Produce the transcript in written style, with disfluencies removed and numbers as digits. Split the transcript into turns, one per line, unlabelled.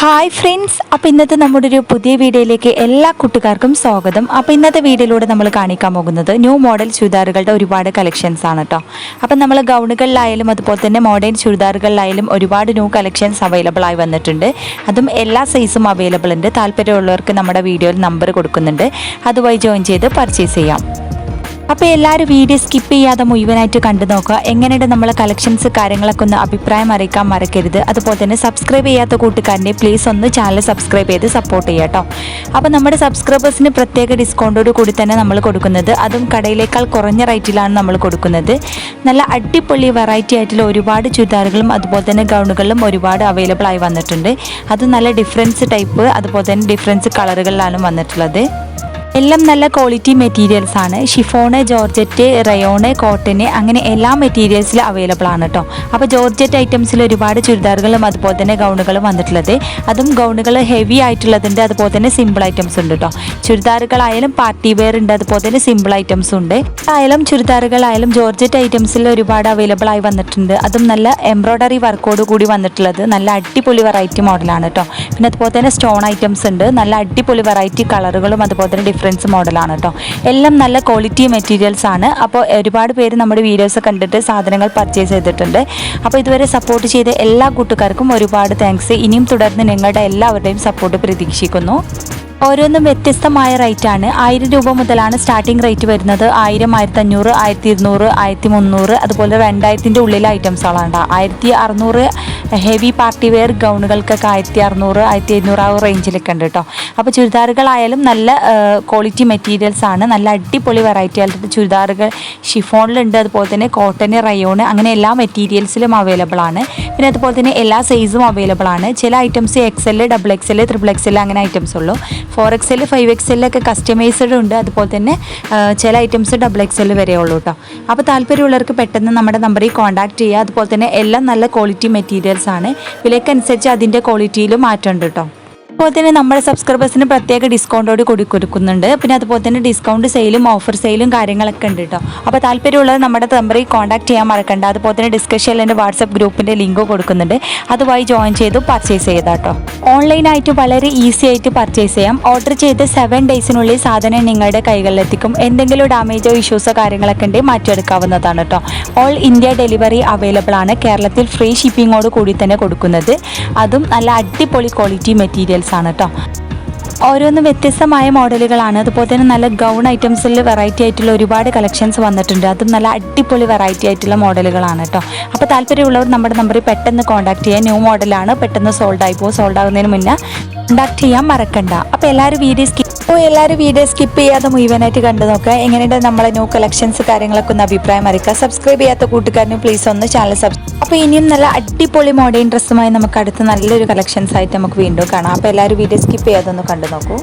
Hi friends, അപ്പോൾ ഇന്നത്തെ നമ്മുടെ ഒരു പുതിയ വീഡിയോയിലേക്ക് എല്ലാ കൂട്ടുകാർക്കും സ്വാഗതം. അപ്പോൾ ഇന്നത്തെ വീഡിയോയിലൂടെ നമ്മൾ കാണിക്കാൻ പോകുന്നത് ന്യൂ മോഡൽ ചുരിദാറുകളുടെ ഒരുപാട് കളക്ഷൻസ് ആണ് കേട്ടോ. അപ്പോൾ നമ്മൾ ഗൗണുകളിലായാലും അതുപോലെ തന്നെ മോഡേൺ ചുരിദാറുകളിലായാലും ഒരുപാട് ന്യൂ കളക്ഷൻസ് അവൈലബിൾ ആയി വന്നിട്ടുണ്ട്. അതും എല്ലാ സൈസും അവൈലബിൾ ഉണ്ട്. താല്പര്യമുള്ളവർക്ക് നമ്മുടെ വീഡിയോയിൽ നമ്പർ കൊടുക്കുന്നുണ്ട്, അതുവഴി ജോയിൻ ചെയ്ത് പർച്ചേസ് ചെയ്യാം. അപ്പോൾ എല്ലാവരും വീഡിയോ സ്കിപ്പ് ചെയ്യാതെ മുഴുവനായിട്ട് കണ്ടു നോക്കുക. എങ്ങനെയുണ്ട് നമ്മളെ കളക്ഷൻസ് കാര്യങ്ങളൊക്കെ ഒന്ന് അഭിപ്രായം അറിയിക്കാൻ മറക്കരുത്. അതുപോലെ തന്നെ സബ്സ്ക്രൈബ് ചെയ്യാത്ത കൂട്ടുകാരനെ പ്ലീസ് ഒന്ന് ചാനൽ സബ്സ്ക്രൈബ് ചെയ്ത് സപ്പോർട്ട് ചെയ്യുക കേട്ടോ. അപ്പോൾ നമ്മുടെ സബ്സ്ക്രൈബേഴ്സിന് പ്രത്യേക ഡിസ്കൗണ്ടോട് കൂടി തന്നെ നമ്മൾ കൊടുക്കുന്നത്, അതും കടയിലേക്കാൾ കുറഞ്ഞ റേറ്റിലാണ് നമ്മൾ കൊടുക്കുന്നത്. നല്ല അടിപൊളി വെറൈറ്റി ആയിട്ടുള്ള ഒരുപാട് ചുരിദാറുകളും അതുപോലെ തന്നെ ഗൗണുകളിലും ഒരുപാട് അവൈലബിൾ ആയി വന്നിട്ടുണ്ട്. അത് നല്ല ഡിഫറൻസ് ടൈപ്പ് അതുപോലെ തന്നെ ഡിഫറൻസ് കളറുകളിലാണ് വന്നിട്ടുള്ളത്. എല്ലാം നല്ല ക്വാളിറ്റി മെറ്റീരിയൽസ് ആണ്. ഷിഫോണ്, ജോർജറ്റ്, റയോണ്, കോട്ടന്, അങ്ങനെ എല്ലാ മെറ്റീരിയൽസിലും അവൈലബിൾ ആണ് കേട്ടോ. അപ്പോൾ ജോർജറ്റ് ഐറ്റംസിൽ ഒരുപാട് ചുരിദാറുകളും അതുപോലെ തന്നെ ഗൗണുകളും വന്നിട്ടുള്ളത്. അതും ഗൗണുകൾ ഹെവി ആയിട്ടുള്ളതുണ്ട്, അതുപോലെ തന്നെ സിമ്പിൾ ഐറ്റംസ് ഉണ്ട് കേട്ടോ. ചുരിദാറുകളായാലും പാർട്ടി വെയർ ഉണ്ട്, അതുപോലെ തന്നെ സിമ്പിൾ ഐറ്റംസ് ഉണ്ട്. ആയാലും ചുരിദാറുകളായാലും ജോർജറ്റ് ഐറ്റംസിൽ ഒരുപാട് അവൈലബിൾ ആയി വന്നിട്ടുണ്ട്. അതും നല്ല എംബ്രോയ്ഡറി വർക്കോട് കൂടി വന്നിട്ടുള്ളത് നല്ല അടിപൊളി വെറൈറ്റി മോഡലാണ് കേട്ടോ. പിന്നെ അതുപോലെ തന്നെ സ്റ്റോൺ ഐറ്റംസ് ഉണ്ട്, നല്ല അടിപൊളി വെറൈറ്റി കളറുകളും അതുപോലെ തന്നെ ഡിഫറൻസ് മോഡലാണ് കേട്ടോ. എല്ലാം നല്ല ക്വാളിറ്റി മെറ്റീരിയൽസ് ആണ്. അപ്പോൾ ഒരുപാട് പേര് നമ്മുടെ വീഡിയോസ് കണ്ടിട്ട് സാധനങ്ങൾ പർച്ചേസ് ചെയ്തിട്ടുണ്ട്. അപ്പോൾ ഇതുവരെ സപ്പോർട്ട് ചെയ്ത എല്ലാ കൂട്ടുകാർക്കും ഒരുപാട് താങ്ക്സ്. ഇനിയും തുടർന്ന് നിങ്ങളുടെ എല്ലാവരുടെയും സപ്പോർട്ട് പ്രതീക്ഷിക്കുന്നു. ഓരോന്നും വ്യത്യസ്തമായ റേറ്റാണ്. 1000 രൂപ മുതലാണ് സ്റ്റാർട്ടിംഗ് റേറ്റ് വരുന്നത്. 1000, 1500, 1200, 1300, അതുപോലെ 2000-ൻ്റെ ഉള്ളിലെ ഐറ്റംസുകളാണ്. 1600 ഹെവി പാർട്ടി വെയർ ഗൗണുകൾക്കൊക്കെ 1600, 1500 ആ റേഞ്ചിലൊക്കെ ഉണ്ട് കേട്ടോ. അപ്പോൾ ചുരിദാറുകളായാലും നല്ല ക്വാളിറ്റി മെറ്റീരിയൽസ് ആണ്. നല്ല അടിപൊളി വെറൈറ്റി ആയിട്ട് ചുരിദാറുകൾ ഷിഫോണിലുണ്ട്, അതുപോലെ തന്നെ കോട്ടന്, റയോണ്, അങ്ങനെ എല്ലാ മെറ്റീരിയൽസിലും അവൈലബിൾ ആണ്. പിന്നെ അതുപോലെ തന്നെ എല്ലാ സൈസും അവൈലബിൾ ആണ്. ചില ഐറ്റംസ് XL, XXL, XXL അങ്ങനെ ഐറ്റംസ് ഉള്ളൂ. 4XL, 5XL ഒക്കെ കസ്റ്റമൈസ്ഡ് ഉണ്ട്. അതുപോലെ തന്നെ ചില ഐറ്റംസ് XXL വരെ ഉള്ളൂ കേട്ടോ. അപ്പോൾ താല്പര്യമുള്ളവർക്ക് പെട്ടെന്ന് നമ്മുടെ നമ്പറിൽ കോൺടാക്ട് ചെയ്യുക. അതുപോലെ തന്നെ എല്ലാം നല്ല ക്വാളിറ്റി മെറ്റീരിയൽസ് ആണ്. വിലക്കനുസരിച്ച് അതിൻ്റെ ക്വാളിറ്റിയിലും മാറ്റമുണ്ട് കേട്ടോ. അതുപോലെ തന്നെ നമ്മുടെ സബ്സ്ക്രൈബേഴ്സിന് പ്രത്യേക ഡിസ്കൗണ്ടോട് കൂടി കൊടുക്കുന്നുണ്ട്. പിന്നെ അതുപോലെ തന്നെ ഡിസ്കൗണ്ട് സെയിലും ഓഫർ സെയിലും കാര്യങ്ങളൊക്കെ ഉണ്ട് കേട്ടോ. അപ്പോൾ താല്പര്യമുള്ളത് നമ്മുടെ നമ്പറിൽ കോൺടാക്ട് ചെയ്യാൻ മറക്കണ്ട. അതുപോലെ തന്നെ ഡിസ്കഷനിൽ എൻ്റെ വാട്സപ്പ് ഗ്രൂപ്പിൻ്റെ ലിങ്ക് കൊടുക്കുന്നുണ്ട്, അതുവഴി ജോയിൻ ചെയ്ത് പർച്ചേസ് ചെയ്താൽ കേട്ടോ. ഓൺലൈനായിട്ട് വളരെ ഈസി ആയിട്ട് പർച്ചേസ് ചെയ്യാം. ഓർഡർ ചെയ്ത് 7 ഡേയ്സിനുള്ളിൽ സാധനം നിങ്ങളുടെ കൈകളിലെത്തിക്കും. എന്തെങ്കിലും ഡാമേജോ ഇഷ്യൂസോ കാര്യങ്ങളൊക്കെ ഉണ്ടെങ്കിൽ മാറ്റിയെടുക്കാവുന്നതാണ് കേട്ടോ. ഓൾ ഇന്ത്യ ഡെലിവറി അവൈലബിൾ ആണ്. കേരളത്തിൽ ഫ്രീ ഷിപ്പിങ്ങോട് കൂടി തന്നെ കൊടുക്കുന്നത്. അതും നല്ല അടിപൊളി ക്വാളിറ്റി മെറ്റീരിയൽസ് ആണ് കേട്ടോ. ഓരോന്നും വ്യത്യസ്തമായ മോഡലുകളാണ്. അതുപോലെ തന്നെ നല്ല ഗൗൺ ഐറ്റംസിൽ വെറൈറ്റി ആയിട്ടുള്ള ഒരുപാട് കളക്ഷൻസ് വന്നിട്ടുണ്ട്. അതും നല്ല അടിപൊളി വെറൈറ്റി ആയിട്ടുള്ള മോഡലുകളാണ് കേട്ടോ. അപ്പോൾ താല്പര്യമുള്ളവർ നമ്മുടെ നമ്പറിൽ പെട്ടെന്ന് കോൺടാക്ട് ചെയ്യുക. ന്യൂ മോഡലാണ്, പെട്ടെന്ന് സോൾഡ് ആയി പോകും. സോൾഡ് ആകുന്നതിന് മുന്നേ കോൺടാക്ട് ചെയ്യാൻ മറക്കണ്ട. അപ്പോൾ എല്ലാവരും വീഡിയോ സ്കിപ്പ് ചെയ്യാതെ മുഴുവനായിട്ട് കണ്ടു നോക്കുക. എങ്ങനെയുണ്ട് നമ്മളെ ന്യൂ കളക്ഷൻസ് കാര്യങ്ങളൊക്കെ ഒന്ന് അഭിപ്രായം അറിയിക്കുക. സബ്സ്ക്രൈബ് ചെയ്യാത്ത കൂട്ടുകാരനും പ്ലീസ് ഒന്ന് ചാനൽ സബ്സ്ക്രൈബ്. അപ്പോൾ ഇനിയും നല്ല അടിപൊളി മോഡേൺ ഡ്രസ്സുമായി നമുക്ക് അടുത്ത് നല്ലൊരു കളക്ഷൻസ് ആയിട്ട് നമുക്ക് വീണ്ടും കാണാം. അപ്പോൾ എല്ലാവരും വീഡിയോ സ്കിപ്പ് ചെയ്യാതെ ഒന്ന് കണ്ടു നോക്കൂ.